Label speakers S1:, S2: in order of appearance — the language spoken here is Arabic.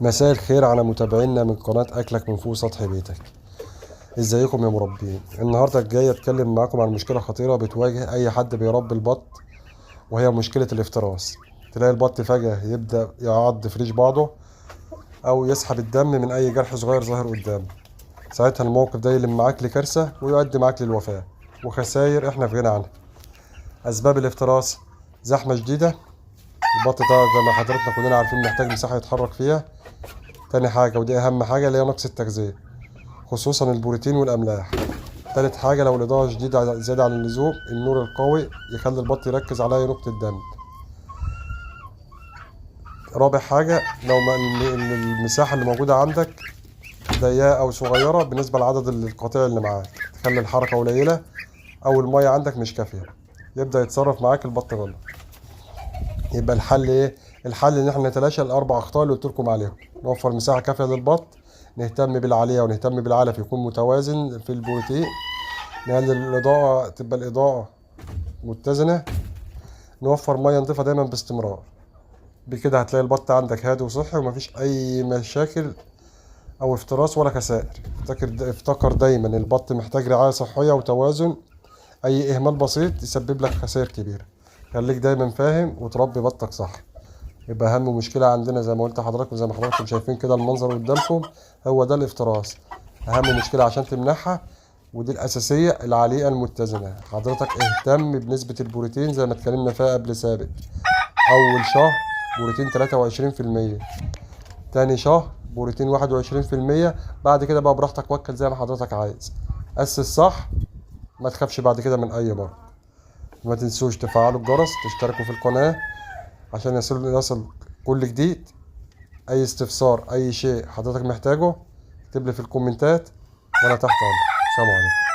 S1: مساء الخير على متابعينا من قناة أكلك من فوق سطح بيتك. ازيكم يا مربين؟ النهاردة جاي أتكلم معاكم عن مشكلة خطيرة بتواجه أي حد بيربي البط، وهي مشكلة الافتراس. تلاقي البط فجأة يبدأ يعض في ريش بعضه أو يسحب الدم من أي جرح صغير ظاهر قدامه. ساعتها الموقف ده يلم معاك لكارثة ويؤدي معاك للوفاة وخسائر احنا في غنى عنها. أسباب الافتراس: زحمة شديدة، البط ده زي ما حضرتنا كلنا عارفين محتاج مساحة يتحرك فيها. تاني حاجة ودي أهم حاجة اللي هي نقص التغذية، خصوصا البروتين والأملاح. تالت حاجة لو الإضاءة شديدة زيادة عن اللزوم، النور القوي يخلي البط يركز على أي نقطة دم. رابع حاجة لو المساحة اللي موجودة عندك ضيقة أو صغيرة بالنسبة لعدد القطيع اللي معاك، تخلي الحركة قليلة أو المية عندك مش كافية، يبدأ يتصرف معاك البط غلط. يبقى الحل إيه؟ الحل إن احنا نتلاشى الأربع أخطاء اللي قلت لكم عليهم. نوفر مساحة كافية للبط، نهتم بالعالية ونهتم بالعلف يكون متوازن في البروتين، نقلل الإضاءة تبقى الإضاءة متزنة، نوفر مية نضيفة دايما باستمرار. بكده هتلاقي البط عندك هادي وصحي ومفيش أي مشاكل أو افتراس ولا خسائر. افتكر دايما البط محتاج رعاية صحية وتوازن، أي إهمال بسيط يسبب لك خسائر كبيرة. خليك دايما فاهم وتربي بطك صح. يبقى أهم مشكلة عندنا زي ما قلت لحضراتكم، زي ما حضراتكم شايفين كده المنظر قدامكم، هو ده الافتراس. أهم مشكلة عشان تمنعها ودي الأساسية العالية المتزنة. حضرتك اهتم بنسبة البروتين زي ما اتكلمنا فيها قبل سابق. أول شهر بروتين 23%، تاني شهر بروتين 21%، بعد كده بقى براحتك وكل زي ما حضرتك عايز. أسس صح، ما تخافش بعد كده من أي مرض. ما تنسوش تفعلوا الجرس، تشتركوا في القناة عشان يصل كل جديد. أي استفسار أي شيء حضرتك محتاجه اكتب لي في الكومنتات وأنا تحت أمرك. سلام عليكم.